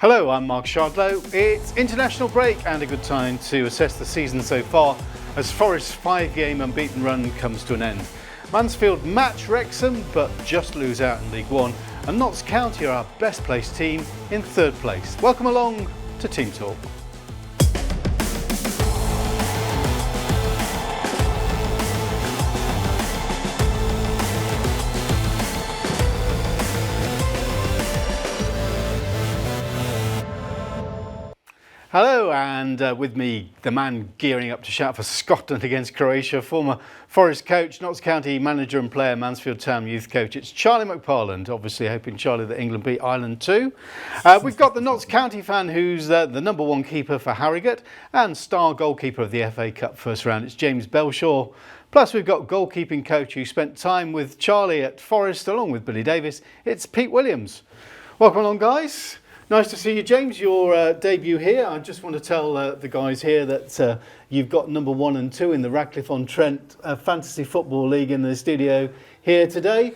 Hello, I'm Mark Shardlow. It's international break and a good time to assess the season so far as Forest's 5-game unbeaten run comes to an end. Mansfield match Wrexham but just lose out in League One, and Notts County are our best placed team in 3rd place. Welcome along to Team Talk. Hello, and with me, the man gearing up to shout for Scotland against Croatia, former Forest coach, Notts County manager and player, Mansfield Town youth coach. It's Charlie McParland, obviously hoping, Charlie, that England beat Ireland too. We've got the Notts County fan who's the number 1 keeper for Harrogate and star goalkeeper of the FA Cup first round. It's James Belshaw. Plus we've got goalkeeping coach who spent time with Charlie at Forest along with Billy Davis. It's Pete Williams. Welcome along, guys. Nice to see you, James. Your debut here. I just want to tell the guys here that you've got number 1 and 2 in the Radcliffe-on-Trent Fantasy Football League in the studio here today.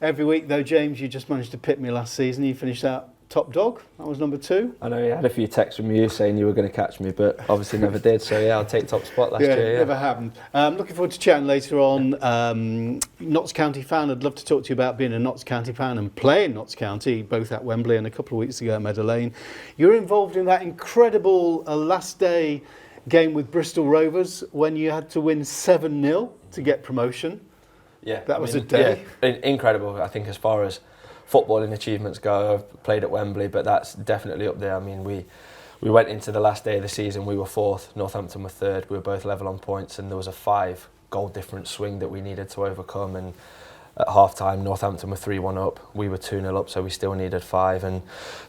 Every week, though, James, you just managed to pick me last season. You finished out top dog. That was number 2. I know you had a few texts from you saying you were going to catch me, but obviously never did. So yeah, I'll take top spot last year. Yeah, never happened. Looking forward to chatting later on. Notts County fan. I'd love to talk to you about being a Notts County fan and playing Notts County, both at Wembley and a couple of weeks ago at Meadow Lane. You're involved in that incredible last day game with Bristol Rovers when you had to win 7-0 to get promotion. Yeah, that was a day. Yeah, incredible. I think as far as footballing achievements go, I've played at Wembley, but that's definitely up there. I mean, we went into the last day of the season, we were 4th, Northampton were 3rd, we were both level on points, and there was a 5-goal difference swing that we needed to overcome, and at half-time, Northampton were 3-1 up, we were 2-0 up, so we still needed 5, and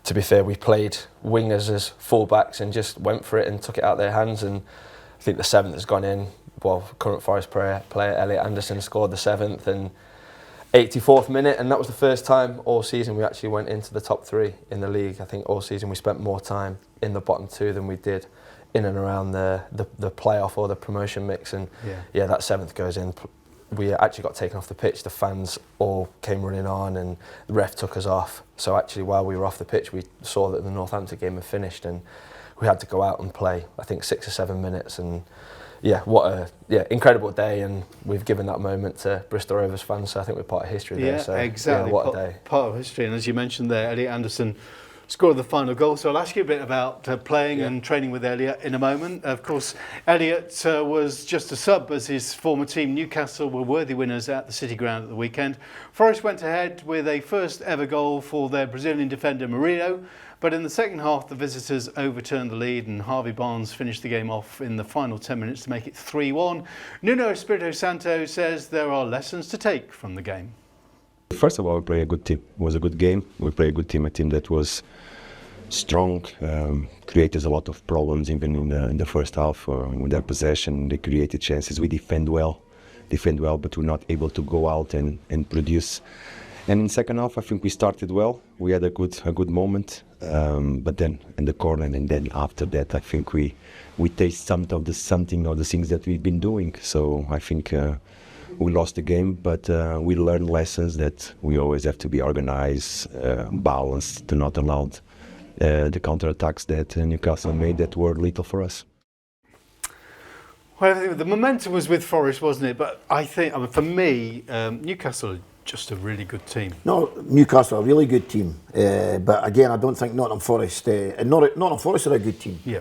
to be fair, we played wingers as full-backs and just went for it and took it out of their hands, and I think the 7th has gone in. Well, current Forest player Elliot Anderson scored the 7th, and 84th minute, and that was the first time all season we actually went into the top 3 in the league. I think all season we spent more time in the bottom 2 than we did in and around the playoff or the promotion mix, and yeah, that 7th goes in. We actually got taken off the pitch. The fans all came running on and the ref took us off. So actually while we were off the pitch, we saw that the Northampton game had finished and we had to go out and play, I think 6 or 7 minutes, and yeah, what a incredible day, and we've given that moment to Bristol Rovers fans, so I think we're part of history there. So, exactly. Yeah, what a day. Part of history, and as you mentioned there, Elliot Anderson scored the final goal, so I'll ask you a bit about playing and training with Elliot in a moment. Of course, Elliot was just a sub as his former team Newcastle were worthy winners at the City Ground at the weekend. Forest went ahead with a first ever goal for their Brazilian defender Marino, but in the second half, the visitors overturned the lead and Harvey Barnes finished the game off in the final 10 minutes to make it 3-1. Nuno Espirito Santo says there are lessons to take from the game. First of all, we played a good team. It was a good game. We played a good team, a team that was strong, created a lot of problems even in the first half. With their possession, they created chances. We defend well, but we're not able to go out and produce. And in the second half, I think we started well. We had a good moment, but then in the corner, and then after that, I think we taste something of the things that we've been doing. So I think we lost the game, but we learned lessons that we always have to be organized, balanced, to not allow the counter-attacks that Newcastle made that were lethal for us. Well, I think the momentum was with Forest, wasn't it? But I think, for me, Newcastle are just a really good team. No, Newcastle are a really good team. But again, I don't think Nottingham Forest, and Nottingham Forest are a good team. Yeah.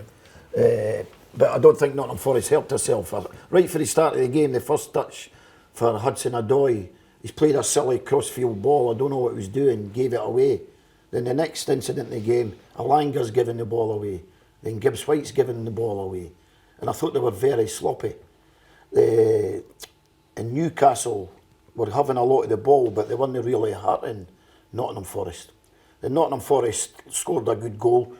But I don't think Nottingham Forest helped herself. Right for the start of the game, the first touch for Hudson-Odoi, he's played a silly crossfield ball. I don't know what he was doing, gave it away. Then the next incident in the game, Alanga's given the ball away. Then Gibbs White's given the ball away. And I thought they were very sloppy. And Newcastle were having a lot of the ball, but they weren't really hurting Nottingham Forest. The Nottingham Forest scored a good goal,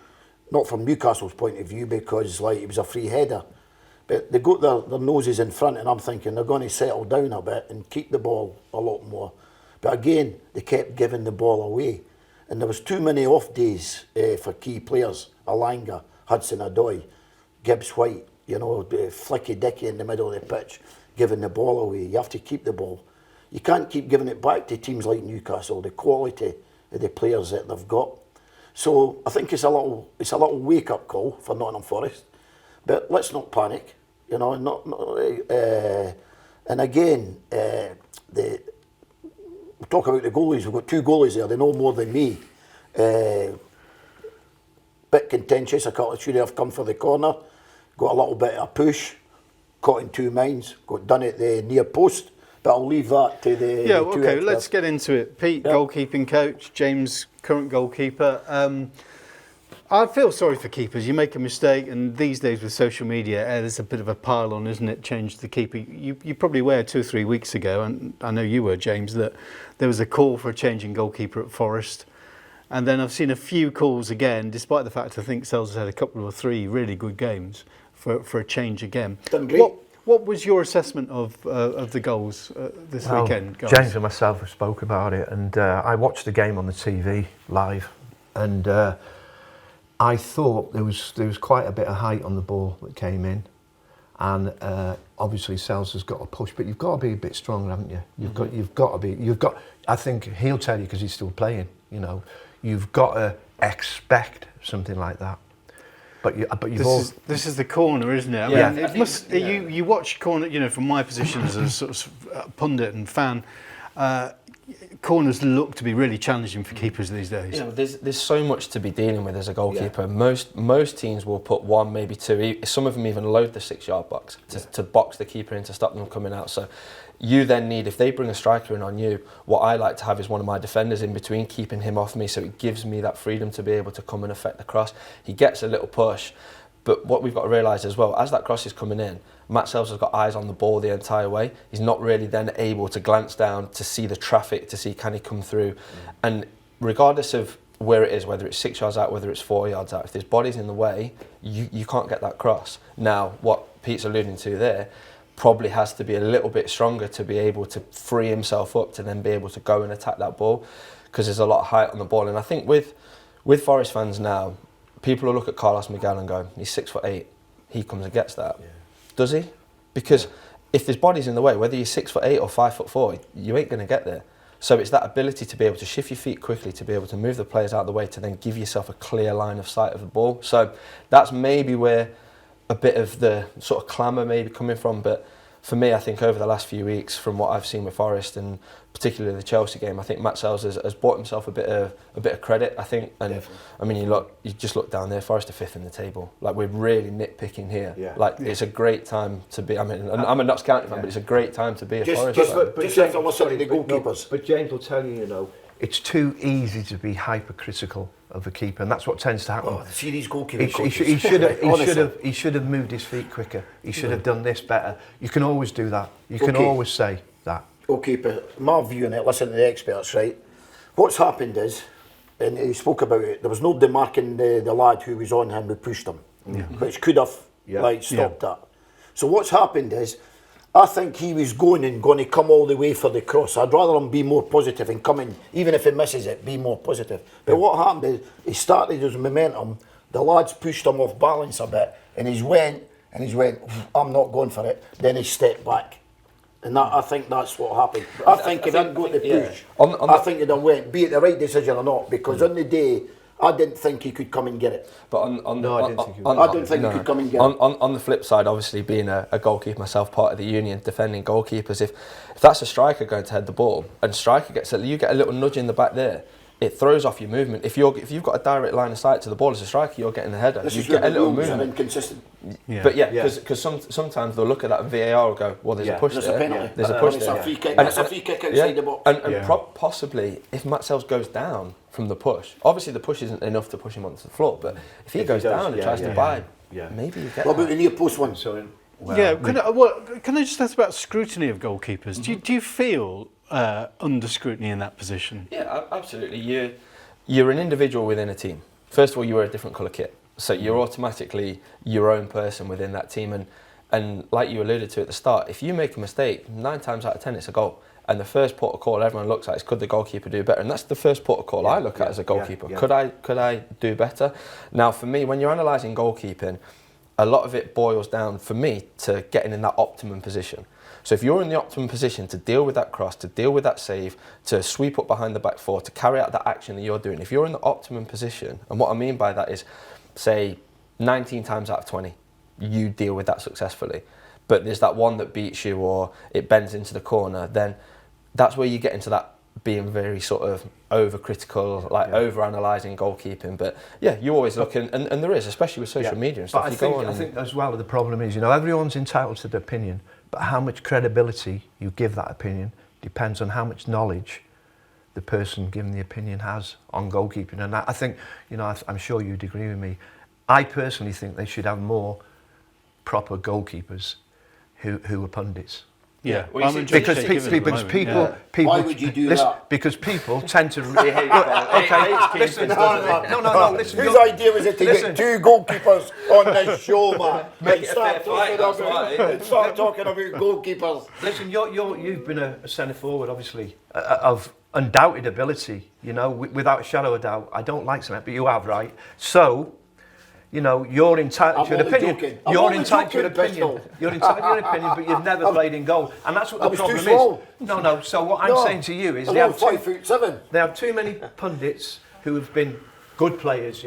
not from Newcastle's point of view, because it was a free header. But they got their noses in front, and I'm thinking they're going to settle down a bit and keep the ball a lot more. But again, they kept giving the ball away. And there was too many off days for key players. Alanga, Hudson-Odoi, Gibbs White, flicky dicky in the middle of the pitch, giving the ball away. You have to keep the ball. You can't keep giving it back to teams like Newcastle, the quality of the players that they've got. So I think it's a little wake up call for Nottingham Forest, but let's not panic, you know. And again, we talk about the goalies. We've got 2 goalies there. They know more than me. Bit contentious. I should have come for the corner. Got a little bit of a push. Caught in 2 minds. Got done at the near post. But I'll leave that to the Yeah, the 2 okay, experts. let's get into it. Pete, goalkeeping coach, James, current goalkeeper. I feel sorry for keepers. You make a mistake, and these days with social media, there's a bit of a pile on, isn't it? Change the keeper. You probably were 2 or 3 weeks ago, and I know you were, James, that there was a call for a change in goalkeeper at Forest. And then I've seen a few calls again, despite the fact I think Sells has had a couple or 3 really good games for a change again. Done great. What was your assessment of the goals this weekend, guys? James and myself have spoke about it, and I watched the game on the TV live, and I thought there was quite a bit of height on the ball that came in, and obviously Sells has got to push, but you've got to be a bit stronger, haven't you? You've got. I think he'll tell you because he's still playing. You know, you've got to expect something like that. But this is the corner, isn't it? I mean, it must. You watch corner. You know, from my position as a sort of pundit and fan, corners look to be really challenging for keepers these days. You know, there's so much to be dealing with as a goalkeeper. Yeah. Most teams will put 1, maybe 2. Some of them even load the 6-yard box to box the keeper in to stop them coming out. So you then need, if they bring a striker in on you, what I like to have is one of my defenders in between, keeping him off me, so it gives me that freedom to be able to come and affect the cross. He gets a little push, but what we've got to realise as well, as that cross is coming in, Matt Sells has got eyes on the ball the entire way. He's not really then able to glance down to see the traffic, to see can he come through. And regardless of where it is, whether it's 6 yards out, whether it's 4 yards out, if there's bodies in the way, you can't get that cross. Now, what Pete's alluding to there, probably has to be a little bit stronger to be able to free himself up to then be able to go and attack that ball, because there's a lot of height on the ball. And I think with Forest fans now, people will look at Carlos Miguel and go, he's 6'8", he comes and gets that. Yeah. Does he? Because if there's bodies in the way, whether you're 6'8" or 5'4", you ain't going to get there. So it's that ability to be able to shift your feet quickly, to be able to move the players out of the way, to then give yourself a clear line of sight of the ball. So that's maybe where a bit of the sort of clamour may be coming from. But for me, I think over the last few weeks, from what I've seen with Forest and particularly the Chelsea game, I think Matt Sells has bought himself a bit of credit, I think. And definitely. I mean, you just look down there, Forest are 5th in the table. Like, we're really nitpicking here. Yeah. Like, it's a great time to be. I mean, I'm a Notts County fan, but it's a great time to be a Forest fan. But just have to listen to the goalkeepers. But James will tell you, you know, it's too easy to be hypercritical of a keeper, and that's what tends to happen. Oh, see these goalkeepers. He should have moved his feet quicker. He should have done this better. You can always do that. You can always say that. Okay, but my view on it, listen to the experts, right? What's happened is, and he spoke about it, there was no demarking the lad who was on him who pushed him, which could have stopped that. So what's happened is, I think he was going to come all the way for the cross. I'd rather him be more positive and come in, even if he misses it, be more positive. But what happened is, he started his momentum, the lads pushed him off balance a bit, and he went, I'm not going for it. Then he stepped back. And that, I think that's what happened. I think he didn't go to push. I think he'd have went, be it the right decision or not, because on the day, I didn't think he could come and get it. But I don't think he could come and get it. On the flip side, obviously being a goalkeeper myself, part of the union, defending goalkeepers, if that's a striker going to head the ball, and striker you get a little nudge in the back there, it throws off your movement. If you've got a direct line of sight to the ball as a striker, you're getting the header. This you is get a little movement. movement. Inconsistent. Yeah. But because sometimes they'll look at that VAR and go, well, there's a push there's there. A penalty. There's a push there. It's a free kick. That's a free kick outside the box. And possibly, if Matt Sells goes down from the push, obviously the push isn't enough to push him onto the floor, but if he goes down and tries to buy, maybe you get What about the near post one? Can I just ask about scrutiny of goalkeepers? Do you feel under scrutiny in that position? Yeah, absolutely. You're an individual within a team. First of all, you wear a different colour kit, so you're automatically your own person within that team. And like you alluded to at the start, if you make a mistake, 9 times out of 10 it's a goal. And the first port of call everyone looks at is, could the goalkeeper do better? And that's the first port of call I look at as a goalkeeper. Could I do better? Now, for me, when you're analysing goalkeeping, a lot of it boils down, for me, to getting in that optimum position. So if you're in the optimum position to deal with that cross, to deal with that save, to sweep up behind the back four, to carry out that action that you're doing, if you're in the optimum position, and what I mean by that is, say, 19 times out of 20, you deal with that successfully. But there's that one that beats you or it bends into the corner, then that's where you get into that being very sort of overcritical, like over-analysing goalkeeping. But yeah, you always look, and there is, especially with social media and stuff. But I think as well the problem is, everyone's entitled to their opinion, but how much credibility you give that opinion depends on how much knowledge the person giving the opinion has on goalkeeping. And I think, I'm sure you'd agree with me, I personally think they should have more proper goalkeepers who are pundits. Yeah, because people. Why would you do that? Because people tend to really hate. Listen. No. Listen. Whose idea was it to get two goalkeepers on this show, man? Make it a fair fight. Start talking about goalkeepers. Listen, you've been a centre forward, obviously, of undoubted ability. Without a shadow of doubt. I don't like centre, but you have, right? So. You're entitled to an opinion. You're entitled to an opinion. You're entitled to an opinion, but you've never played in goal, and that's what the problem is. No. So what I'm saying to you is they have 5'7". They have too many pundits who have been good players.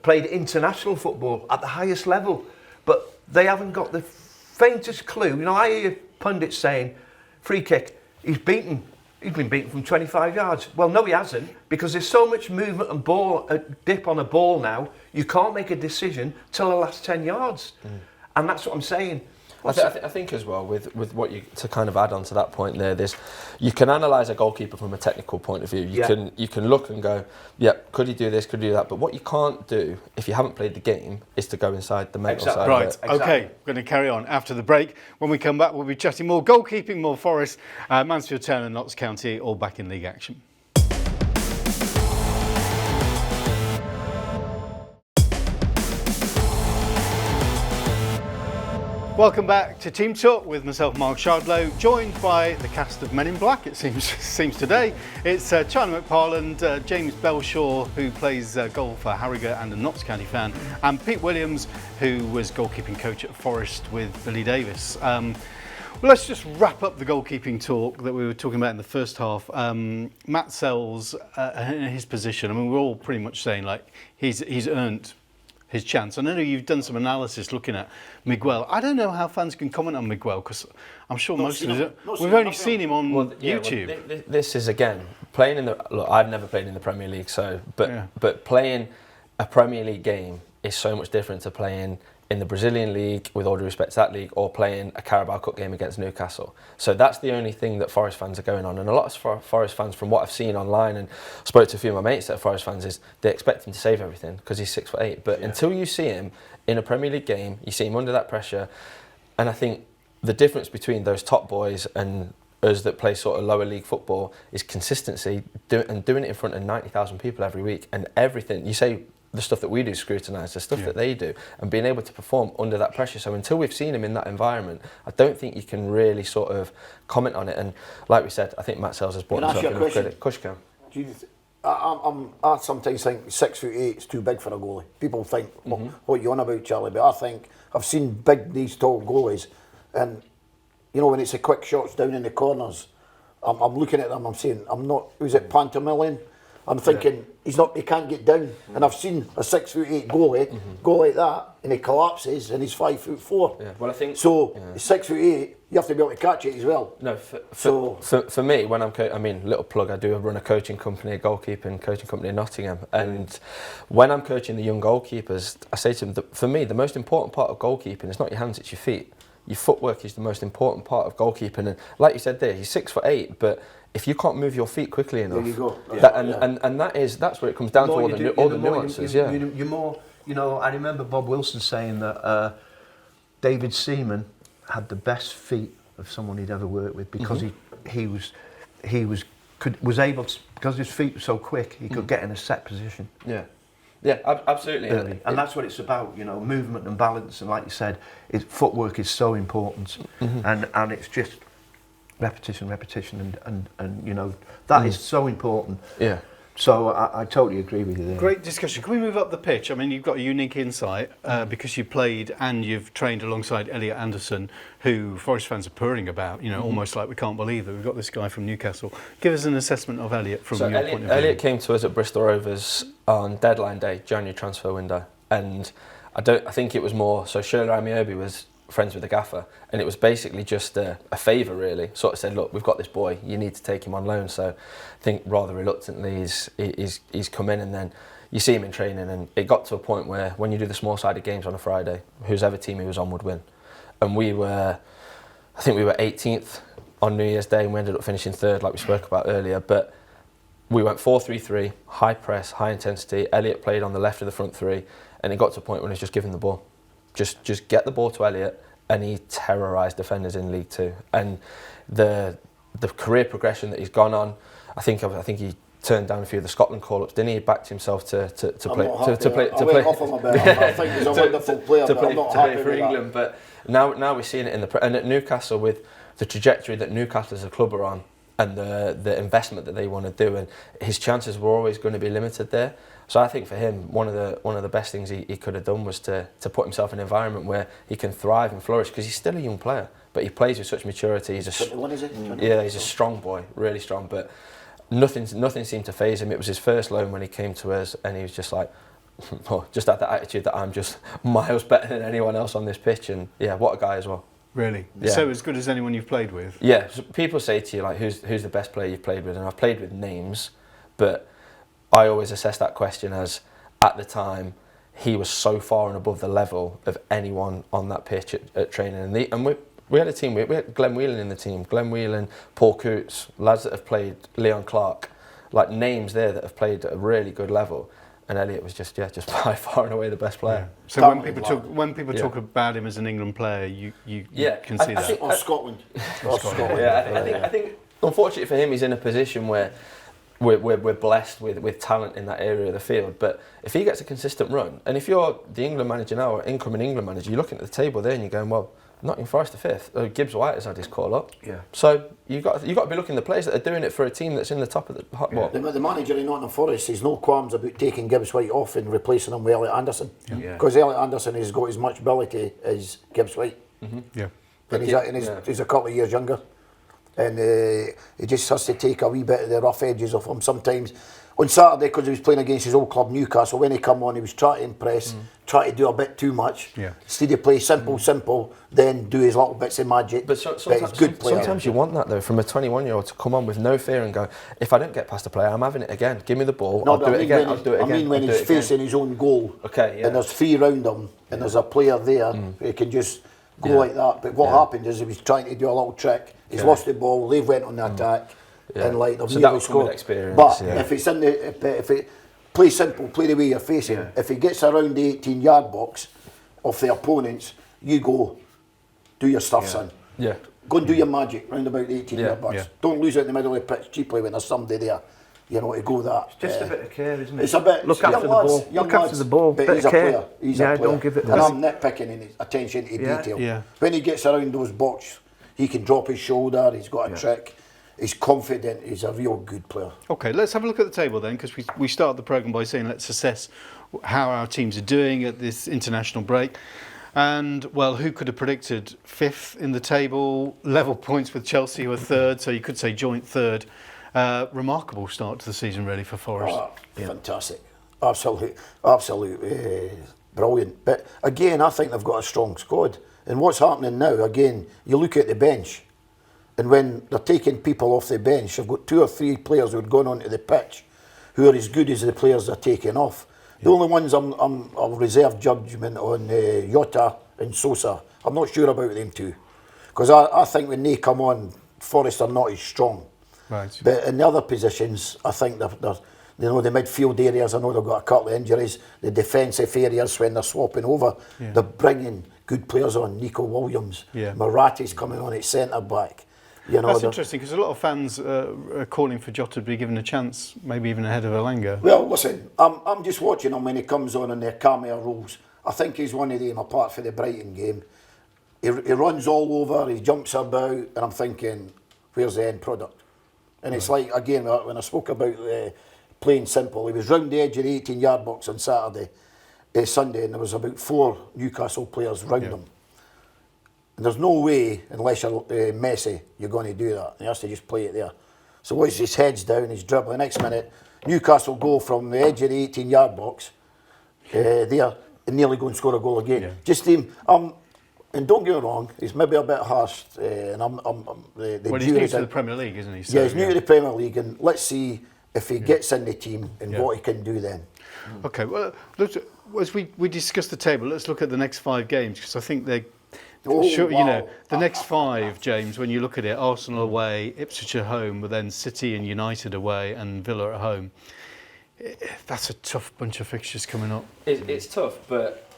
Played international football at the highest level, but they haven't got the faintest clue. I hear pundits saying, "Free kick, he's beaten." He's been beaten from 25 yards. Well, no, he hasn't, because there's so much movement and dip on a ball now, you can't make a decision till the last 10 yards. And that's what I'm saying. I think as well, with what you, to kind of add on to that point there, you can analyse a goalkeeper from a technical point of view. You can look and go, could he do this, could he do that? But what you can't do, if you haven't played the game, is to go inside the mental side Right, of it. okay, we're going to carry on after the break. When we come back, we'll be chatting more goalkeeping, more Forest, Mansfield Town and Notts County, all back in league action. Welcome back to Team Talk with myself, Mark Shardlow, joined by the cast of Men in Black, it seems today. It's Charlie McParland, James Belshaw, who plays goal for Harrogate and a Notts County fan, and Pete Williams, who was goalkeeping coach at Forest with Billy Davis. Well, let's just wrap up the goalkeeping talk that we were talking about in the first half. Matt Sells, in his position, we're all pretty much saying he's earned his chance. And I know you've done some analysis looking at Miguel. I don't know how fans can comment on Miguel, because I'm sure most of us, we've only seen him on YouTube. This is, again, playing in the... Look, I've never played in the Premier League, but playing a Premier League game is so much different to playing in the Brazilian league, with all due respect to that league, or playing a Carabao Cup game against Newcastle. So that's the only thing that Forest fans are going on. And a lot of Forest fans, from what I've seen online and spoke to a few of my mates that are Forest fans, is they expect him to save everything because he's 6'8". But until you see him in a Premier League game, you see him under that pressure. And I think the difference between those top boys and us that play sort of lower league football is consistency, and doing it in front of 90,000 people every week. And everything, you say, the stuff that we do scrutinise, the stuff that they do, and being able to perform under that pressure. So until we've seen him in that environment, I don't think you can really sort of comment on it. And like we said, I think Matt Sells has brought himself enough credit. Kushka. I sometimes think 6'8" is too big for a goalie. People think, what are you on about, Charlie? But I think I've seen big, these tall goalies, and when it's a quick shots down in the corners, I'm looking at them, I'm saying, was it Pantomillion? I'm thinking he can't get down, and I've seen a 6'8" goalie go like that, and he collapses, and he's 5'4". Yeah. Well, I think so. 6'8", you have to be able to catch it as well. No, for me, when I'm little plug, I do run a coaching company, a goalkeeping coaching company in Nottingham, and when I'm coaching the young goalkeepers, I say to them, for me, the most important part of goalkeeping is not your hands, it's your feet. Your footwork is the most important part of goalkeeping, and like you said there, he's 6'8", but if you can't move your feet quickly enough, there you go. And that's where it comes down to all the nuances. You're more. I remember Bob Wilson saying that David Seaman had the best feet of someone he'd ever worked with, because he was able to, because his feet were so quick, he could get in a set position. Yeah, absolutely. Early. And that's what it's about, movement and balance. And like you said, footwork is so important, and it's just repetition, and that is so important. Yeah. So I totally agree with you there. Great discussion. Can we move up the pitch? I mean, you've got a unique insight because you played and you've trained alongside Elliot Anderson, who Forest fans are purring about, almost like we can't believe that we've got this guy from Newcastle. Give us an assessment of Elliot from your point of view. Elliot came to us at Bristol Rovers on deadline day, January transfer window, and I think it was more, so Shardlow Amiobi was friends with the gaffer, and it was basically just a favour really. Sort of said, look, we've got this boy, you need to take him on loan. So I think rather reluctantly he's come in, and then you see him in training, and it got to a point where when you do the small-sided games on a Friday, whoever team he was on would win. And I think we were 18th on New Year's Day, and we ended up finishing 3rd like we spoke about earlier, but we went 4-3-3, high press, high intensity. Elliot played on the left of the front three, and it got to a point when he was just giving the ball. Just get the ball to Elliot, and he terrorised defenders in League Two. And the career progression that he's gone on, I think he turned down a few of the Scotland call-ups, didn't he? He backed himself to play off him a bit. I think he's a wonderful player, but I'm not happy for with England. that. But now we're seeing it and at Newcastle, with the trajectory that Newcastle as a club are on, and the investment that they want to do, and his chances were always going to be limited there. So I think for him, one of the best things he could have done was to put himself in an environment where he can thrive and flourish, because he's still a young player, but he plays with such maturity. He's he's a strong boy, really strong. But nothing seemed to faze him. It was his first loan when he came to us, and he was just like, just had that attitude that I'm just miles better than anyone else on this pitch. And yeah, what a guy as well. Really? Yeah. So as good as anyone you've played with? Yeah. So people say to you, like, who's the best player you've played with? And I've played with names, but I always assess that question as, at the time, he was so far and above the level of anyone on that pitch at training. And we had a team, we had Glenn Whelan in the team, Glenn Whelan, Paul Coots, lads that have played, Leon Clark, like names there that have played at a really good level. And Elliot was just by far and away the best player. Yeah. So when people talk about him as an England player, you can see that. Or Scotland. I think unfortunately for him, he's in a position where we're blessed with talent in that area of the field. But if he gets a consistent run, and if you're the England manager now, or incoming England manager, you're looking at the table there and you're going, well, Nottingham Forest are 5th. Gibbs White has had his call up. Yeah. So you've got to be looking at the players that are doing it for a team that's in the top of the hot. Yeah. The manager in Nottingham Forest has no qualms about taking Gibbs White off and replacing him with Elliot Anderson. Because Elliot Anderson has got as much ability as Gibbs White. Mm-hmm. Yeah. And he's a couple of years younger. And he just has to take a wee bit of the rough edges off him sometimes. On Saturday, because he was playing against his old club Newcastle, when he come on, he was trying to impress, trying to do a bit too much. Yeah. Instead of play simple, then do his little bits of magic. But sometimes you want that though, from a 21-year-old to come on with no fear and go, if I don't get past the player, I'm having it again. Give me the ball, I'll do it again. I mean when he's facing his own goal, and there's 3 round him, and there's a player there, he can just go like that. But what happened is he was trying to do a little trick. He's lost the ball. They went on the attack. And like they've nearly scored. But if it's if it play simple, play the way you're facing. If he gets around the 18-yard box of the opponents, you go do your stuff, son. Yeah. Go and do your magic round about the 18-yard box. Yeah. Don't lose it in the middle of the pitch cheaply when there's somebody there. You know, to go that. It's just a bit of care, isn't it? It's a bit. Look after the ball. Look after the ball. But he's a player. He's a player. Don't give it. And I'm nitpicking in his attention to detail. Yeah. When he gets around those box, he can drop his shoulder. He's got a trick. He's confident. He's a real good player. Okay, let's have a look at the table then, because we started the programme by saying let's assess how our teams are doing at this international break. And, well, who could have predicted 5th in the table, level points with Chelsea, who are 3rd, so you could say joint 3rd. Remarkable start to the season, really, for Forest. Fantastic. Absolute, brilliant. But, again, I think they've got a strong squad. And what's happening now, again, you look at the bench, and when they're taking people off the bench, they've got 2 or 3 players who have gone onto the pitch who are as good as the players they're taking off. The only ones I've reserved judgment on Jota and Sosa. I'm not sure about them two. Because I think when they come on, Forest are not as strong. Right. But in the other positions, I think they're the midfield areas, I know they've got a couple of injuries. The defensive areas, when they're swapping over, they're bringing good players on. Nico Williams, Maraty's coming on at centre-back. You know, that's interesting, because a lot of fans are calling for Jota to be given a chance, maybe even ahead of Elanga. Well, listen, I'm just watching him when he comes on in their cameo roles. I think he's one of them, apart from the Brighton game. He runs all over, he jumps about, and I'm thinking, where's the end product? And it's like, again, when I spoke about the plain simple. He was round the edge of the 18-yard box on Sunday, and there was about 4 Newcastle players round him. And there's no way, unless you're Messi, you're going to do that. He has to just play it there. So once his head's down, he's dribbling. Next minute, Newcastle go from the edge of the 18-yard box there and nearly go and score a goal again. Yeah. Just him. And don't get me wrong, he's maybe a bit harsh. And Well, he's new to the Premier League, isn't he? So, yeah, he's new to the Premier League, and let's see if he gets in the team and what he can do then. Okay, well, look, as we discuss the table, let's look at the next 5 games, because I think they're... Sure, wow. you know, the next 5, James, when you look at it, Arsenal away, Ipswich at home, but then City and United away and Villa at home. That's a tough bunch of fixtures coming up. It's tough, but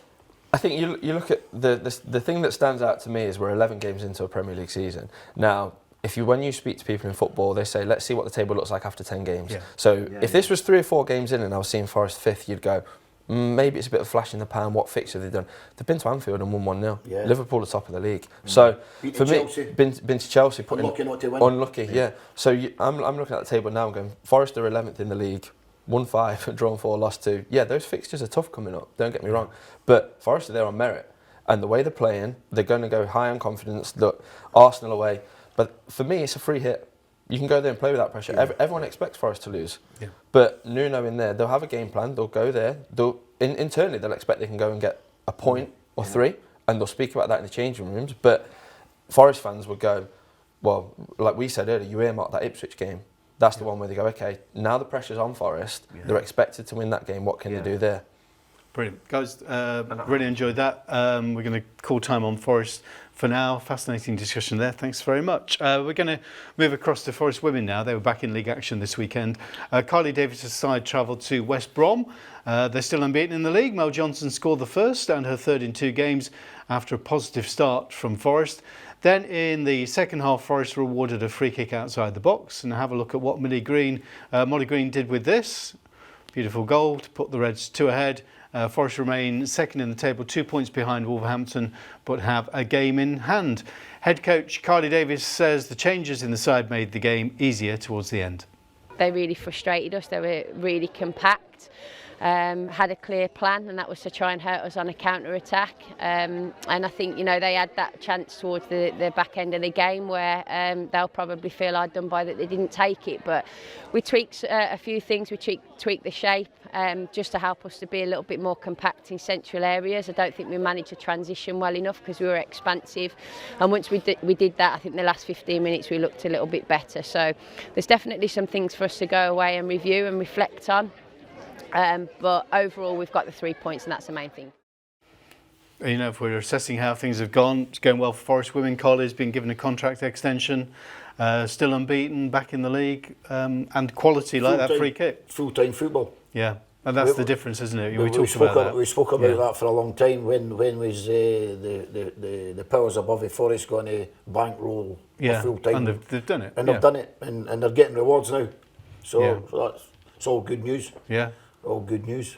I think you look at the thing that stands out to me is we're 11 games into a Premier League season. Now, when you speak to people in football, they say, let's see what the table looks like after 10 games. Yeah. So if this was 3 or 4 games in and I was seeing Forest 5th, you'd go, maybe it's a bit of a flash in the pan. What fixture have they done? They've been to Anfield and won 1-0. Yeah. Liverpool are top of the league. So Beat for me, Chelsea. been to Chelsea, Unlucky not to win. unlucky, yeah. So I'm looking at the table now and going, Forest are 11th in the league, won 5, drawn 4, lost 2. Yeah, those fixtures are tough coming up. Don't get me wrong, but Forest are there on merit, and the way they're playing, they're going to go high on confidence. Look, Arsenal away, but for me, it's a free hit. You can go there and play without pressure. Yeah. Everyone expects Forest to lose. Yeah. But Nuno in there, they'll have a game plan. They'll go there. Internally, they'll expect they can go and get a point or 3, and they'll speak about that in the changing rooms. But Forest fans would go, well, like we said earlier, you earmarked that Ipswich game. That's the one where they go, okay, now the pressure's on Forest. Yeah. They're expected to win that game. What can they do there? Brilliant. Guys, really enjoyed that. We're going to call time on Forest for now. Fascinating discussion there. Thanks very much. We're going to move across to Forest women now. They were back in league action this weekend. Kylie Davis' side travelled to West Brom. They're still unbeaten in the league. Mel Johnson scored the first and her third in 2 games after a positive start from Forest. Then in the second half, Forest were awarded a free kick outside the box. And have a look at what Molly Green did with this. Beautiful goal to put the Reds 2 ahead. Forest remain second in the table, 2 points behind Wolverhampton, but have a game in hand. Head coach Kylie Davis says the changes in the side made the game easier towards the end. They really frustrated us. They were really compact. Had a clear plan, and that was to try and hurt us on a counter-attack. And I think, they had that chance towards the back end of the game where they'll probably feel hard done by that they didn't take it. But we tweaked a few things. We tweaked the shape just to help us to be a little bit more compact in central areas. I don't think we managed to transition well enough because we were expansive. And once we did that, I think the last 15 minutes we looked a little bit better. So there's definitely some things for us to go away and review and reflect on. But overall, we've got the 3 points, and that's the main thing. If we're assessing how things have gone, it's going well for Forest women. Collie's been given a contract extension, still unbeaten, back in the league, and quality like that free kick. Full-time football. Yeah, and that's the difference, isn't it? We spoke about that for a long time. When was the powers above the Forest going to bankroll full-time? And they've done it. And they've done it, and they're getting rewards now. So it's all good news. Yeah. All good news.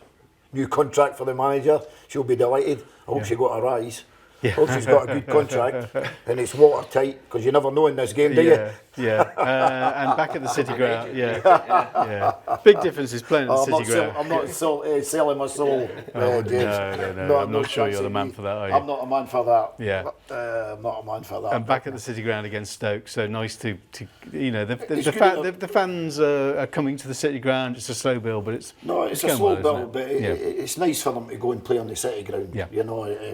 New contract for the manager. She'll be delighted. I hope she got a rise. I hope she's got a good contract. And it's watertight, because you never know in this game, do you? Yeah. And back at the City Ground. Yeah. Big difference is playing at the City Ground. I'm not selling my soul, James. No. I'm not sure you're the man for that, are you? I'm not a man for that. Yeah. I'm not a man for that. And back at the City Ground against Stoke, so nice to the fans are coming to the City Ground. It's a slow build, but it's a slow build, but it's nice for them to go and play on the City Ground. Yeah.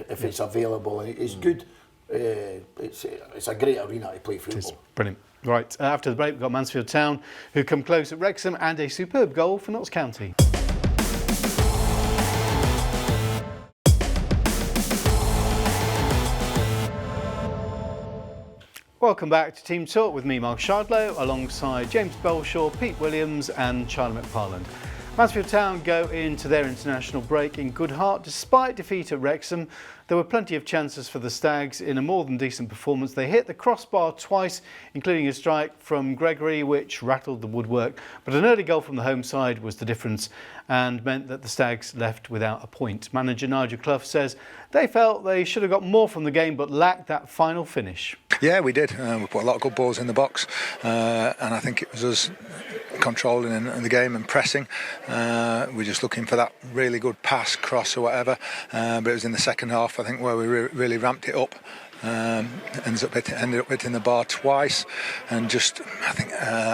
If it's available, and it's good. It's a great arena to play football. It's brilliant. Right, after the break, we've got Mansfield Town, who come close at Wrexham, and a superb goal for Notts County. Welcome back to Team Talk with me, Mark Shardlow, alongside James Belshaw, Pete Williams and Charlie McParland. Mansfield Town go into their international break in good heart. Despite defeat at Wrexham, there were plenty of chances for the Stags in a more than decent performance. They hit the crossbar twice, including a strike from Gregory, which rattled the woodwork. But an early goal from the home side was the difference and meant that the Stags left without a point. Manager Nigel Clough says they felt they should have got more from the game but lacked that final finish. Yeah, we did. We put a lot of good balls in the box, and I think it was us controlling in the game and pressing. We're just looking for that really good pass, cross or whatever. But it was in the second half, I think, where we really ramped it up. Ended up hitting the bar twice, and just I think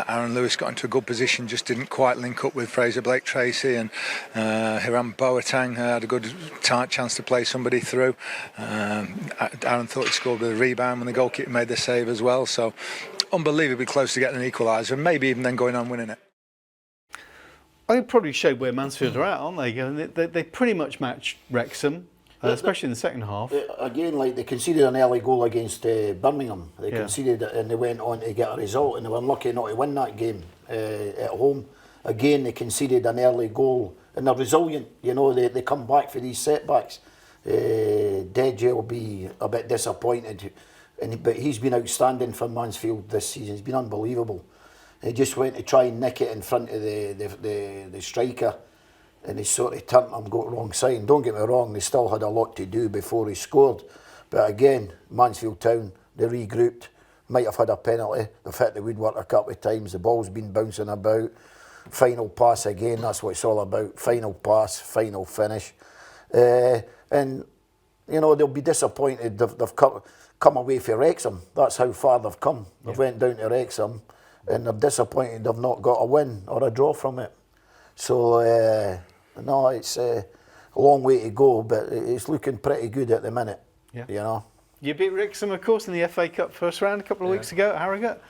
Aaron Lewis got into a good position, just didn't quite link up with Fraser Blake Tracy, and Hiram Boateng had a good chance to play somebody through. Aaron thought he scored with a rebound when the goalkeeper made the save as well, so unbelievably close to getting an equaliser, and maybe even then going on winning it. I think it probably showed where Mansfield are at, aren't they? They pretty much match Wrexham. Especially in the second half. Again, like they conceded an early goal against Birmingham. They conceded it and they went on to get a result, and they were unlucky not to win that game at home. Again, they conceded an early goal, and they're resilient. You know, they come back for these setbacks. Deji will be a bit disappointed, but he's been outstanding for Mansfield this season. He's been unbelievable. He just went to try and nick it in front of the striker, and he sort of turned him, got wrong side. And don't get me wrong, they still had a lot to do before he scored. But again, Mansfield Town, they regrouped, might have had a penalty. They've hit the woodwork a couple of times. The ball's been bouncing about. Final pass again, that's what it's all about. Final pass, final finish. And, you know, they'll be disappointed. They've come away from Wrexham. That's how far they've come. They went down to Wrexham, and they're disappointed they've not got a win or a draw from it. So, no, it's a long way to go, but it's looking pretty good at the minute, you know. You beat Wrexham, of course, in the FA Cup first round a couple of weeks ago at Harrogate.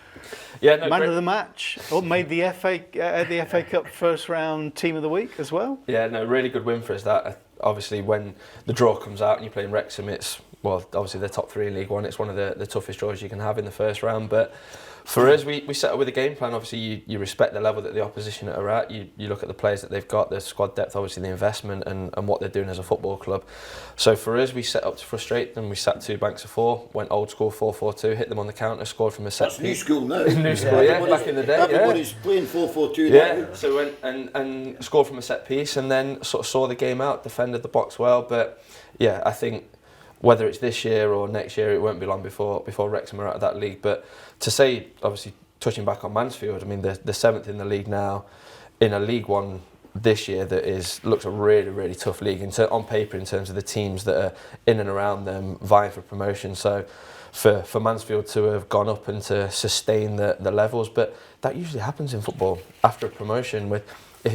Yeah, no, Man of the match, or made the FA Cup first round team of the week as well. Yeah, no, really good win for us. That obviously when the draw comes out and you're playing Wrexham, it's, well, obviously the top three in League One. It's one of the toughest draws you can have in the first round, but for us, we set up with a game plan. Obviously, you respect the level that the opposition are at. You look at the players that they've got, the squad depth, obviously the investment and what they're doing as a football club. So for us, we set up to frustrate them. We sat 2 banks of 4, went old school 4-4-2, hit them on the counter, scored from a set piece. That's new school now. New school, yeah, back in the day. Everybody's playing 4-4-2 now. now. So went and scored from a set piece, and then sort of saw the game out, defended the box well. But yeah, I think whether it's this year or next year, it won't be long before Wrexham are out of that league. But to say, obviously, touching back on Mansfield, I mean, they're 7th in the league now, in a League One this year that looks a really, really tough league on paper in terms of the teams that are in and around them vying for promotion. So for Mansfield to have gone up and to sustain the levels, but that usually happens in football after a promotion.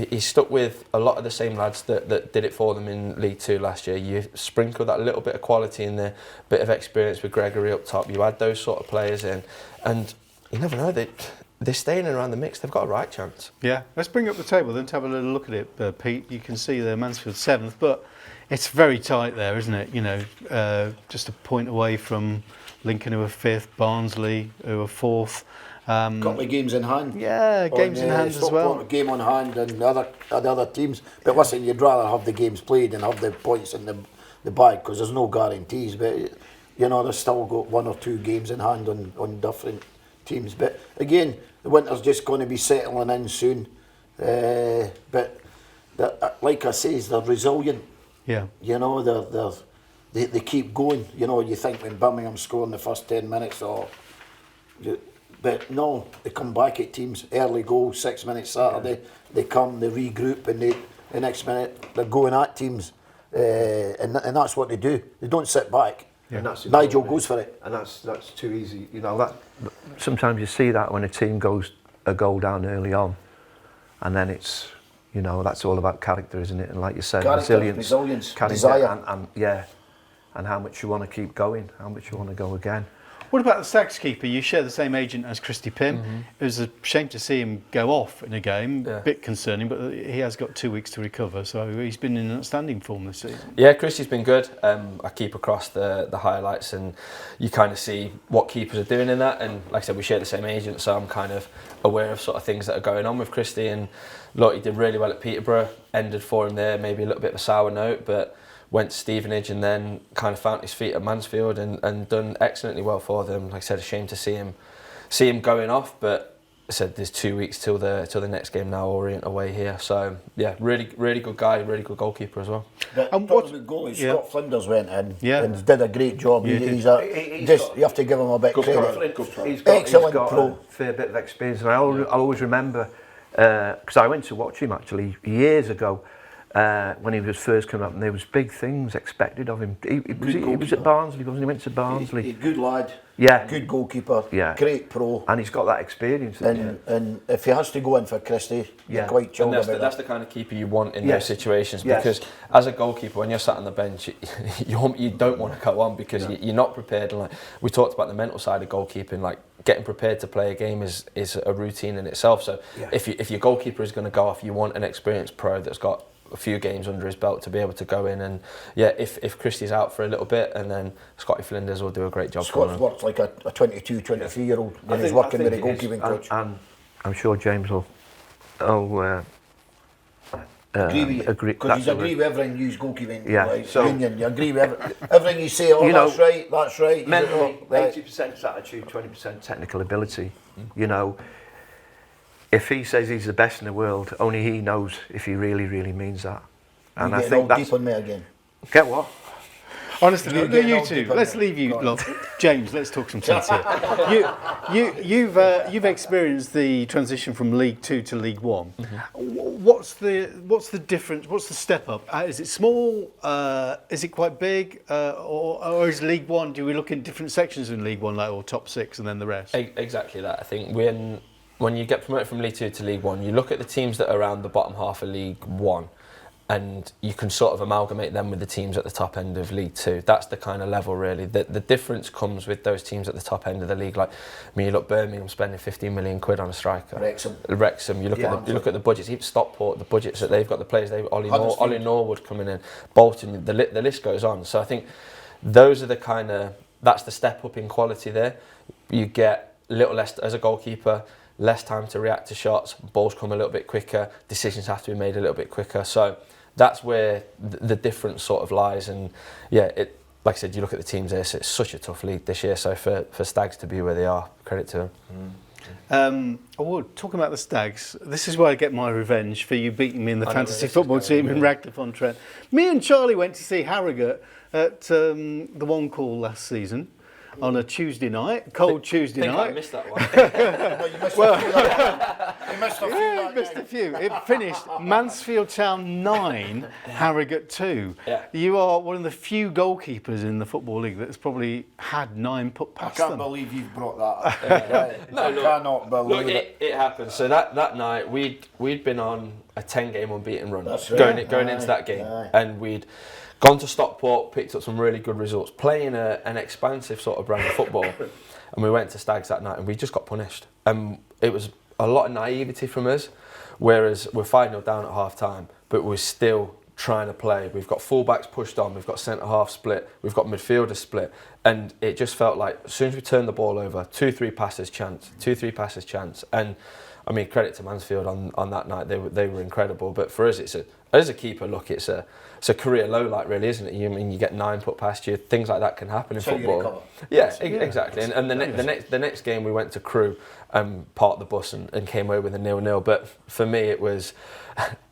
He's stuck with a lot of the same lads that did it for them in League Two last year. You sprinkle that little bit of quality in there, bit of experience with Gregory up top. You add those sort of players in, and you never know, they're staying around the mix. They've got a right chance. Yeah, let's bring up the table then to have a little look at it, Pete. You can see the Mansfield 7th, but it's very tight there, isn't it? You know, just a point away from Lincoln, who are 5th, Barnsley, who are 4th. Couple of games in hand. Yeah, games in hand as well. A game on hand and the other teams. But listen, you'd rather have the games played and have the points in the bag, because there's no guarantees. But you know, they've still got 1 or 2 games in hand on different teams. But again, the winter's just going to be settling in soon. But like I say, they're resilient. Yeah. You know, they keep going. You know, you think when Birmingham score in the first 10 minutes but no, they come back at teams. Early goal, 6 minutes Saturday. They come, they regroup, and the next minute they're going at teams. And that's what they do. They don't sit back. Yeah. And that's Nigel goes for it. And that's too easy. You know, that sometimes you see that when a team goes a goal down early on, and then it's, you know, that's all about character, isn't it? And like you said, resilience, desire, and how much you want to keep going, how much you want to go again. What about the Stags keeper? You share the same agent as Christy Pym. Mm-hmm. It was a shame to see him go off in a game. A bit concerning, but he has got 2 weeks to recover, so he's been in outstanding form this season. Yeah, Christy's been good. I keep across the highlights, and you kind of see what keepers are doing in that. And like I said, we share the same agent, so I'm kind of aware of sort of things that are going on with Christy. And look, he did really well at Peterborough. Ended for him there, maybe a little bit of a sour note, but went to Stevenage and then kind of found his feet at Mansfield and done excellently well for them. Like I said, a shame to see him going off, but I said there's 2 weeks till the next game now, Orient away here. So yeah, really good guy, really good goalkeeper as well. And what the goalie Scott Flinders went in and did a great job. You have to give him a bit of credit. He's got a fair bit of experience, and I'll always remember because I went to watch him actually years ago when he was first coming up, and there was big things expected of him. He was at Barnsley, wasn't he? He went to Barnsley. He's a good lad. Yeah. Good goalkeeper. Yeah. Great pro. And he's got that experience. And if he has to go in for Christie, you're quite chilled about that's that. the kind of keeper you want in Yes. those situations, Yes. because as a goalkeeper, when you're sat on the bench, you don't want to go on because you're not prepared. And like we talked about the mental side of goalkeeping, like getting prepared to play a game is a routine in itself. So if your goalkeeper is going to go off, you want an experienced pro that's got a few games under his belt to be able to go in. And if Christie's out for a little bit, and then Scotty Flinders will do a great job. Scott's worked like a 22, 23-year-old when he's working with a goalkeeping coach. And I'm sure James will agree, because he's agree with everything you use goalkeeping. Yeah, Like, so Union, you agree with everything you say. Oh, that's right, that's right. Mentally, Right. 80% is attitude, 20% technical ability. You know, if he says he's the best in the world, only he knows if he really, really means that. And I think that's deep on me again. Get what? Honestly, You're you getting all two. deep on Let's it. leave you. Go on. Look, James, let's talk some sense here. You've experienced the transition from League Two to League One. What's the difference? What's the step up? Is it small? Is it quite big? Or is League One? Do we look in different sections in League One, like or top six and then the rest? Exactly that. I think when you get promoted from League Two to League One, you look at the teams that are around the bottom half of League One, and you can sort of amalgamate them with the teams at the top end of League Two. That's the kind of level, really. The difference comes with those teams at the top end of the league. Like, I mean, you look Birmingham spending 15 million quid on a striker. Wrexham. You look at the budgets. Even Stockport, the budgets that they've got, the players Ollie Norwood coming in, Bolton. The list goes on. So I think those are that's the step up in quality there. You get a little less as a goalkeeper. Less time to react to shots, balls come a little bit quicker, decisions have to be made a little bit quicker. So that's where the difference sort of lies. And like I said, you look at the teams there, it's such a tough league this year. So for Stags to be where they are, credit to them. Talking about the Stags, this is where I get my revenge for you beating me in the fantasy football team in Ragdale-on-Trent. Me and Charlie went to see Harrogate at the One Call last season. On a Tuesday night, Tuesday night. I missed that one. You missed a few. It finished Mansfield Town 9, Harrogate 2. Yeah. You are one of the few goalkeepers in the Football League that's probably had 9 put past them. I can't believe you've brought that up. I cannot believe it. It happened. So that night we'd been on a 10-game unbeaten run going into that game, and we'd gone to Stockport, picked up some really good results, playing an expansive sort of brand of football. And we went to Stags that night and we just got punished. It was a lot of naivety from us, whereas we're 5-0 down at half time, but we're still trying to play. We've got fullbacks pushed on, we've got centre-half split, we've got midfielders split. And it just felt like as soon as we turned the ball over, 2-3 passes chance. And I mean, credit to Mansfield on that night. They were incredible. But for us, as a keeper, look, it's a career low, like, really, isn't it? You get 9 put past you. Things like that can happen in football. Exactly. And the next game we went to Crewe and parked the bus and came away with a 0-0. But for me, it was.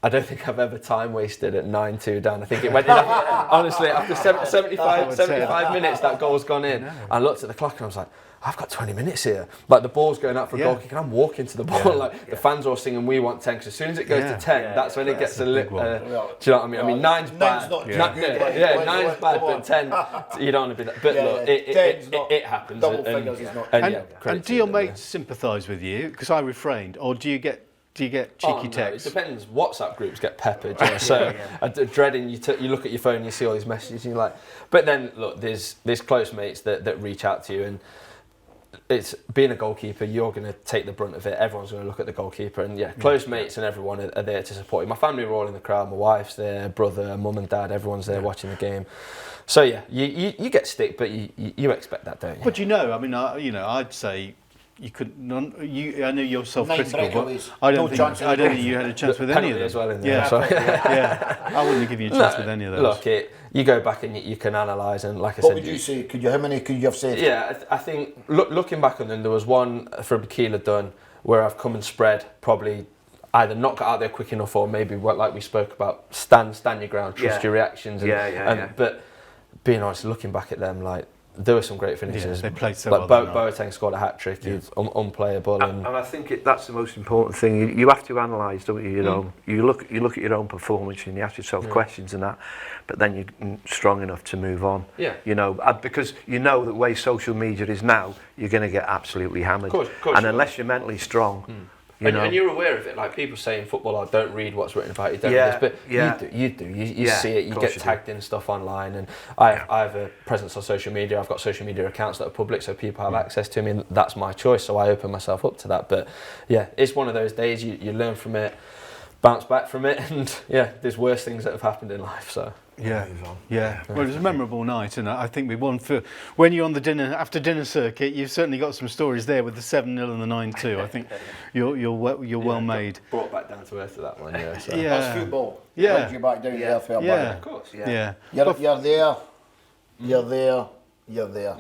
I don't think I've ever time wasted at 9-2 down. I think it went in. Honestly, after 75 minutes, that goal's gone in. I looked at the clock and I was like, I've got 20 minutes here. Like, the ball's going out for a goal kick and I'm walking to the ball. The fans are all singing, we want 10. Because as soon as it goes to 10, that's when it gets a little... do you know what I mean? I mean, 9's bad. 9's bad, but 10, you don't want to be that. But look, it happens. Double figures is not... And do your mates sympathise with you? Because I refrained. Or do you get cheeky texts? It depends. WhatsApp groups get peppered. So dreading, you look at your phone and you see all these messages and you're like... But then, look, there's close mates that reach out to you, and it's being a goalkeeper, you're going to take the brunt of it. Everyone's going to look at the goalkeeper, and close mates and everyone are there to support you. My family were all in the crowd. My wife's there, brother, mum and dad, everyone's there watching the game. So you get stick, but you expect that, don't you? But I mean, I'd say you could. I know you're self-critical, but I don't think you had a chance with any of them. As well in there. I wouldn't have given you a chance with any of those. Look, you go back and you can analyse, and like I said, what would you say? How many could you have saved? Yeah, I think looking back on them, there was one from Keela Dunn where I've come and spread, probably either not got out there quick enough, or maybe like we spoke about, stand your ground, trust your reactions. But being honest, looking back at them, like, there were some great finishes. Yeah, they played so like well. Boateng scored a hat-trick. He was unplayable. And I think that's the most important thing. You have to analyse, don't you? You know, you look at your own performance and you ask yourself questions and that, but then you're strong enough to move on. Yeah. You know, because you know the way social media is now, you're going to get absolutely hammered. Of course and unless you're mentally strong. And you're aware of it, like people say in football, I don't read what's written about you, don't read this, but you do. You see it, you get tagged in stuff online, and I have a presence on social media. I've got social media accounts that are public, so people have access to me, and that's my choice, so I open myself up to that. But yeah, it's one of those days, you learn from it, bounce back from it, and yeah, there's worse things that have happened in life, so. Yeah. Well, it was a memorable night, and I think we won for when you're on the after dinner circuit. You've certainly got some stories there with the 7-0 and the 9-2. I think you're well made. Brought back down to earth to that one, yeah. So. Yeah. That's football. Yeah. Brings you back down to earth, Of course. Yeah. You're there, you're there, you're there.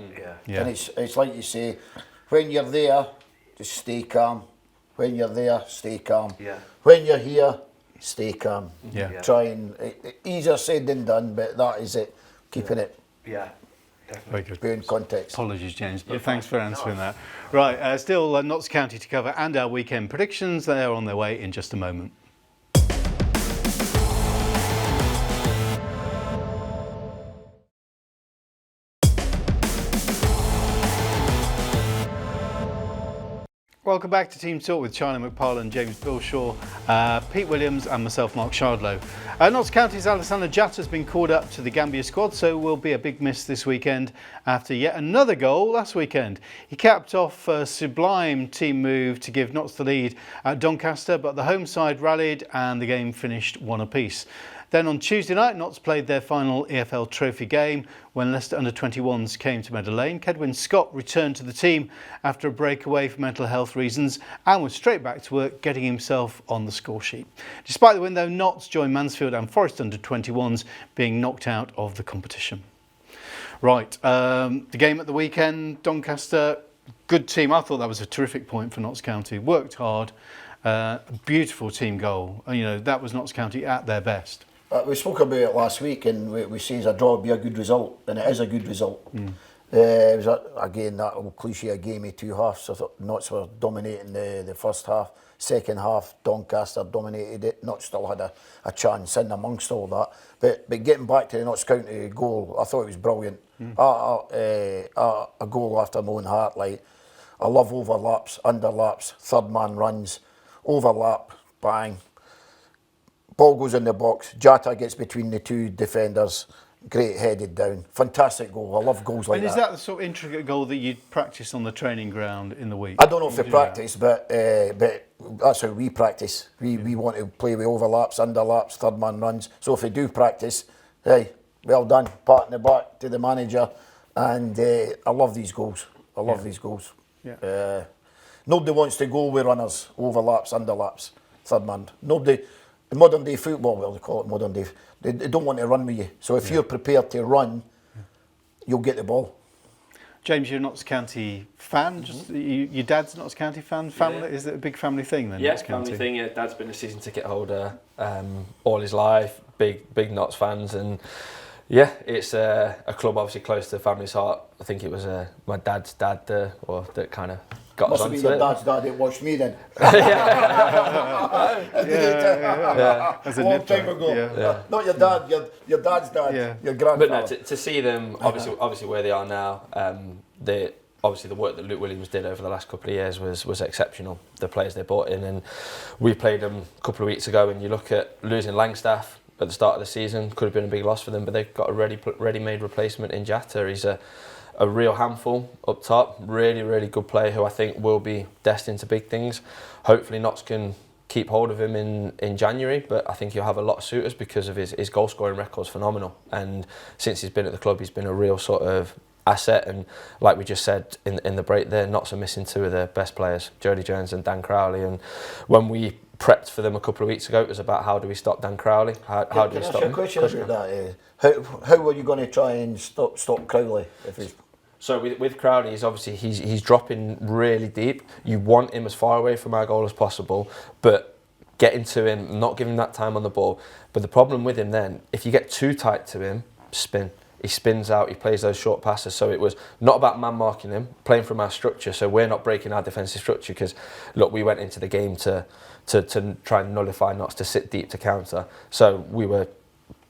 Yeah. And it's like you say, when you're there, just stay calm. When you're there, stay calm. Yeah. When you're here, stay calm. Yeah. Try and easier said than done, but that is it. Keeping it Very good. in context. Apologies, James, but thanks for answering that. Right, still Notts County to cover and our weekend predictions. They are on their way in just a moment. Welcome back to Team Talk with Charlie McParland, James Bilshaw, Pete Williams and myself, Mark Shardlow. Notts County's Alessandro Jatta has been called up to the Gambia squad, so will be a big miss this weekend after yet another goal last weekend. He capped off a sublime team move to give Notts the lead at Doncaster, but the home side rallied and the game finished 1 apiece. Then on Tuesday night, Notts played their final EFL Trophy game when Leicester under-21s came to Meadow Lane. Kedwin Scott returned to the team after a break away for mental health reasons and was straight back to work, getting himself on the score sheet. Despite the win though, Notts joined Mansfield and Forest under-21s being knocked out of the competition. Right, the game at the weekend, Doncaster, good team. I thought that was a terrific point for Notts County. Worked hard, beautiful team goal. You know, that was Notts County at their best. We spoke about it last week, and we say a draw would be a good result, and it is a good result. It was again that old cliche, a game of two halves. I thought Notts were dominating the first half. Second half, Doncaster dominated it. Notts still had a chance in amongst all that. But getting back to the Notts County goal, I thought it was brilliant. A goal after my own heart. Like, I love overlaps, underlaps, third man runs, overlap, bang. Ball goes in the box. Jatta gets between the two defenders. Great headed down. Fantastic goal. I love goals like that. And is that the sort of intricate goal that you'd practice on the training ground in the week? I don't know if they practice, but that's how we practice. We want to play with overlaps, underlaps, third man runs. So if they do practice, hey, well done. Pat in the back to the manager. And I love these goals. I love these goals. Yeah. Nobody wants to go with runners, overlaps, underlaps, third man. Nobody. In modern day football, well, they call it modern day, they don't want to run with you. So if you're prepared to run, you'll get the ball. James, you're a Notts County fan. Just your dad's a Notts County fan. Family, is it a big family thing then? Yeah, Notts County? family thing. Yeah, Dad's been a season ticket holder all his life. Big Notts fans, and yeah, it's a club obviously close to the family's heart. I think it was my dad's dad that kind of got Must us have onto been your it. dad's dad that watched me then. As a long nipper. time ago. Yeah. Not your dad, your dad's dad, your But grandfather. no, to see them obviously where they are now, obviously the work that Luke Williams did over the last couple of years was exceptional. The players they brought in, and we played them a couple of weeks ago, and you look at losing Langstaff at the start of the season, could have been a big loss for them, but they've got a ready-made replacement in Jatta. He's a real handful up top, really good player who I think will be destined to big things. Hopefully Notts can keep hold of him in January, but I think he'll have a lot of suitors because of his goal scoring record's phenomenal, and since he's been at the club he's been a real sort of asset. And like we just said in the break there, Notts are missing two of their best players, Jody Jones and Dan Crowley, and when we prepped for them a couple of weeks ago, it was about how do we stop Dan Crowley, how do we stop him? Can I ask you a question about that? How were you going to try and stop Crowley? So with Crowley, he's dropping really deep. You want him as far away from our goal as possible, but getting to him, not giving him that time on the ball. But the problem with him then, if you get too tight to him, spin. he spins out, he plays those short passes. So it was not about man marking him, playing from our structure. So we're not breaking our defensive structure because, look, we went into the game to try and nullify Notts, to sit deep to counter. So we were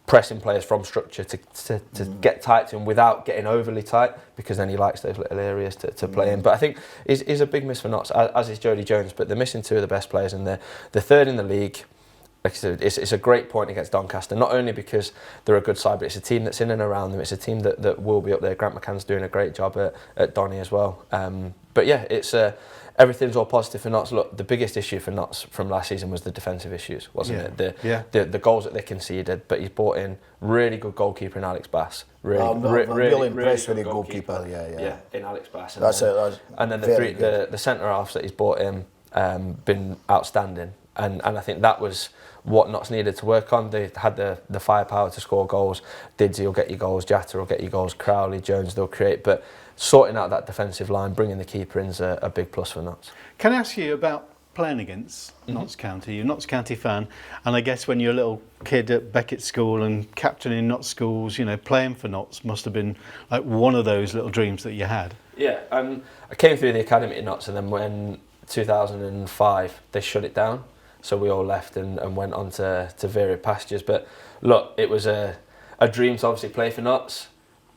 pressing players from structure to get tight to him without getting overly tight, because then he likes those little areas to play in. But I think is a big miss for Notts, as is Jody Jones, but they're missing two of the best players, and they're third in the league. Like I said, it's a great point against Doncaster, not only because they're a good side, but it's a team that's in and around them. It's a team that will be up there. Grant McCann's doing a great job at Donny as well. But yeah, it's everything's all positive for Notts. Look, the biggest issue for Notts from last season was the defensive issues, wasn't it? The goals that they conceded, but he's brought in really good goalkeeper in Alex Bass. I'm really impressed with the goalkeeper. Yeah, in Alex Bass. And then the centre halves that he's brought in been outstanding. And I think that was what Notts needed to work on. They had the firepower to score goals. Didsey will get you goals, Jatta will get you goals, Crowley, Jones, they'll create. But sorting out that defensive line, bringing the keeper in is a big plus for Notts. Can I ask you about playing against Notts County? You're a Notts County fan, and I guess when you're a little kid at Beckett School and captaining Notts schools, you know, playing for Notts must have been like one of those little dreams that you had. Yeah, I came through the academy at Notts, and then when 2005 they shut it down. So we all left and went on to varied pastures. But look, it was a dream to obviously play for Notts.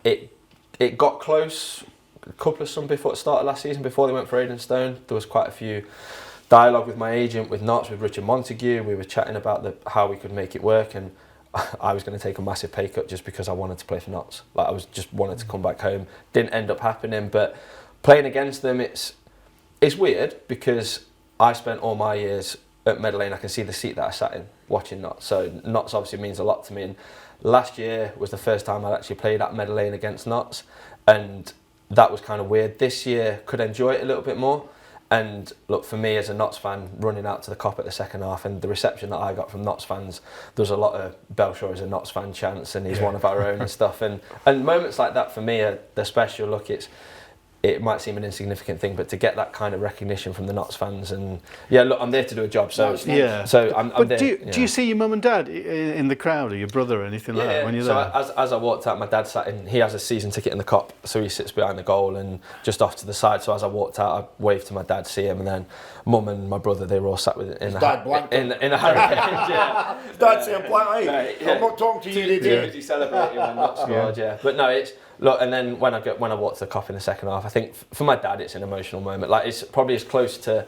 It got close a couple of some before it started last season, before they went for Aidstone. There was quite a few dialogue with my agent, with Notts, with Richard Montague. We were chatting about how we could make it work, and I was going to take a massive pay cut just because I wanted to play for Notts. Like, I just wanted to come back home. Didn't end up happening, but playing against them, it's weird because I spent all my years at Meadow Lane. I can see the seat that I sat in watching Notts. So Notts obviously means a lot to me. And last year was the first time I'd actually played at Meadow Lane against Notts, and that was kind of weird. This year could enjoy it a little bit more. And look, for me as a Notts fan, running out to the Kop at the second half, and the reception that I got from Notts fans, there was a lot of Belshaw is a Notts fan chants, and he's one of our own and stuff. And moments like that for me they're special. Look, it might seem an insignificant thing, but to get that kind of recognition from the Notts fans, and yeah, look, I'm there to do a job, so I'm there. Do you see your mum and dad in the crowd, or your brother or anything like that when you're there? So as I walked out, my dad sat in. He has a season ticket in the Kop, so he sits behind the goal and just off to the side. So as I walked out, I waved to my dad, see him, and then mum and my brother, they were all sat in a hurricane. Yeah. Dad's saying blank, I'm not talking to you today. He celebrated when Notts scored, but no, it's. Look, and then when I walked to the Kop in the second half, I think for my dad it's an emotional moment. Like, it's probably as close to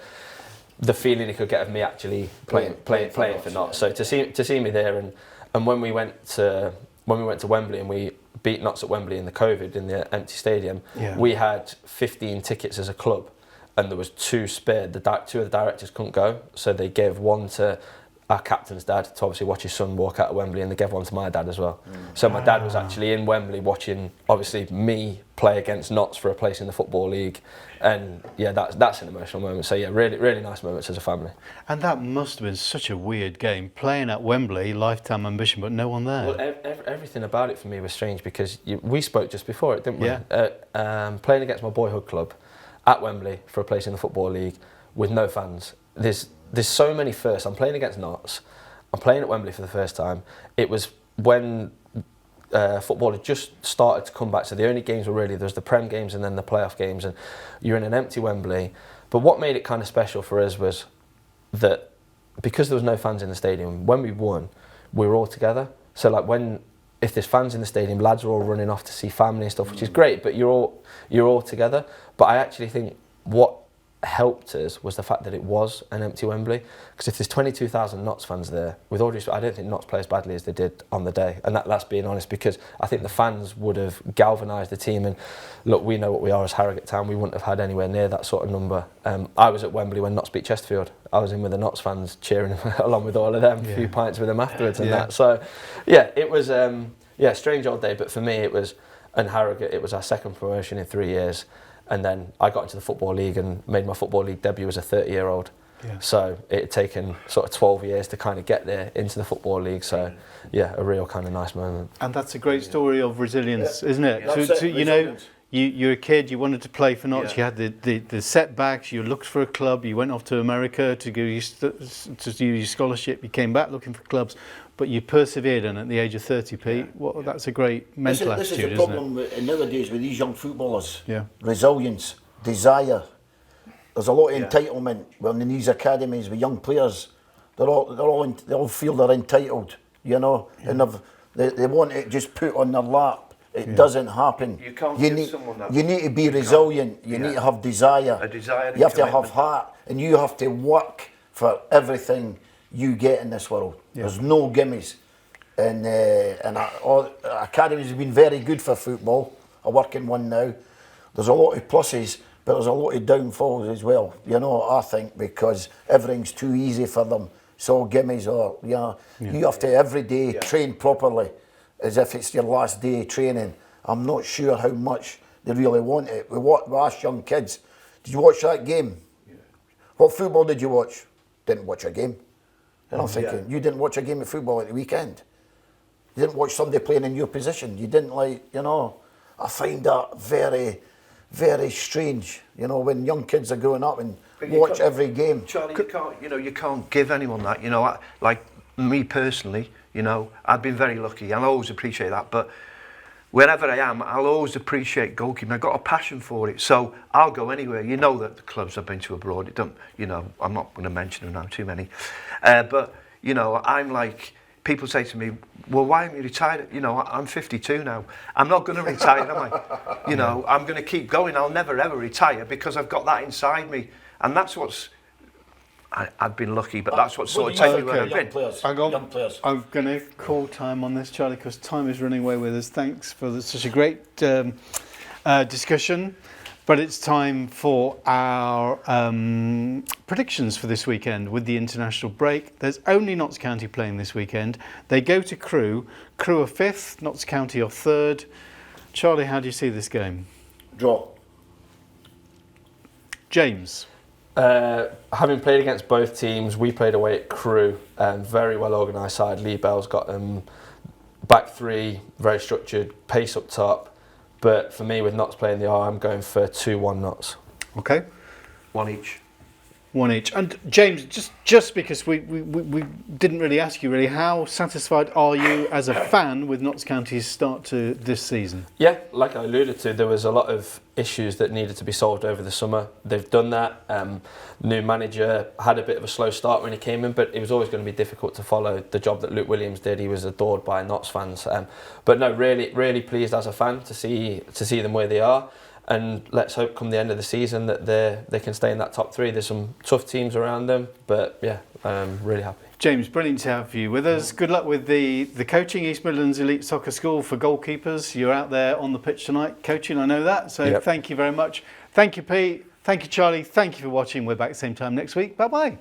the feeling he could get of me actually playing for Notts. So to see me there, and when we went to Wembley and we beat Notts at Wembley in the COVID in the empty stadium, we had 15 tickets as a club, and there was 2 spared. 2 of the directors couldn't go, so they gave one to our captain's dad to obviously watch his son walk out of Wembley, and they gave one to my dad as well. So my dad was actually in Wembley watching, obviously, me play against Notts for a place in the Football League, and yeah, that's an emotional moment. So yeah, really, really nice moments as a family. And that must have been such a weird game, playing at Wembley, lifetime ambition, but no one there. Well, everything about it for me was strange because we spoke just before it, didn't we? Yeah. Playing against my boyhood club at Wembley for a place in the Football League with no fans. There's so many firsts. I'm playing against Notts. I'm playing at Wembley for the first time. It was when football had just started to come back. So the only games were really, there was the Prem games and then the playoff games, and you're in an empty Wembley. But what made it kind of special for us was that because there was no fans in the stadium, when we won, we were all together. So like if there's fans in the stadium, lads are all running off to see family and stuff, which is great, but you're all together. But I actually think what helped us was the fact that it was an empty Wembley, because if there's 22,000 Notts fans there, with all due respect, I don't think Notts play as badly as they did on the day, and that's being honest, because I think the fans would have galvanised the team. And look, we know what we are as Harrogate Town. We wouldn't have had anywhere near that sort of number. I was at Wembley when Notts beat Chesterfield. I was in with the Notts fans cheering along with all of them, a few pints with them afterwards and that. So yeah, it was strange old day, but for me it was, and Harrogate, it was our second promotion in 3 years. And then I got into the Football League and made my Football League debut as a 30-year-old. Yeah. So it had taken sort of 12 years to kind of get there into the Football League. So yeah, a real kind of nice moment. And that's a great story of resilience, isn't it? You You're a kid, you wanted to play for Notts, Yeah. you had the setbacks, you looked for a club, you went off to America to do your scholarship, you came back looking for clubs, but you persevered, and at the age of 30, Pete, that's a great mental This attitude, is the isn't it? problem nowadays with these young footballers. Yeah. Resilience, desire. There's a lot of entitlement when in these academies with young players. They all feel they're entitled, you know, and they want it just put on their lap. It doesn't happen. You can't give someone that. You need to be resilient. You need to have desire. A desire and you have to commitment. have heart, and you have to work for everything you get in this world. There's no gimmies, and all academies have been very good for football. I work in one now. There's a lot of pluses, but there's a lot of downfalls as well. You know, I think because everything's too easy for them. So gimmies, or you have to every day train properly, as if it's your last day of training. I'm not sure how much they really want it. We asked young kids, did you watch that game? Yeah. What football did you watch? Didn't watch a game. And I'm thinking, you didn't watch a game of football at the weekend. You didn't watch somebody playing in your position. You didn't I find that very, very strange, when young kids are growing up and watch every game. Charlie, you can't give anyone that. Like me personally, I've been very lucky, and I always appreciate that. But wherever I am, I'll always appreciate goalkeeping. I've got a passion for it, so I'll go anywhere. You know that the clubs I've been to abroad, I'm not going to mention them now, too many. But I'm like, people say to me, well, why aren't you retired? I'm 52 now. I'm not going to retire, am I? I'm going to keep going. I'll never ever retire because I've got that inside me, and that's what's. I've been lucky, but that's what sort of taken me where I've been. Young players. I'm going to call time on this, Charlie, because time is running away with us. Thanks for such a great discussion. But it's time for our predictions for this weekend with the international break. There's only Notts County playing this weekend. They go to Crewe. Crewe are 5th, Notts County are 3rd. Charlie, how do you see this game? Draw. James? Having played against both teams, we played away at Crewe, very well organised side. Lee Bell's got back three, very structured, pace up top. But for me, with Notts playing the R, I'm going for 2-1 Notts. Okay. One each. One each. And James, just because we didn't really ask you really, how satisfied are you as a fan with Notts County's start to this season? Yeah, like I alluded to, there was a lot of issues that needed to be solved over the summer. They've done that. New manager had a bit of a slow start when he came in, but it was always going to be difficult to follow the job that Luke Williams did. He was adored by Notts fans. But no, really pleased as a fan to see them where they are. And let's hope come the end of the season that they can stay in that top 3. There's some tough teams around them, but yeah, I'm really happy. James, brilliant to have you with us. Good luck with the coaching, East Midlands Elite Soccer School for goalkeepers. You're out there on the pitch tonight coaching, I know that. So Thank you very much. Thank you, Pete. Thank you, Charlie. Thank you for watching. We're back same time next week. Bye-bye.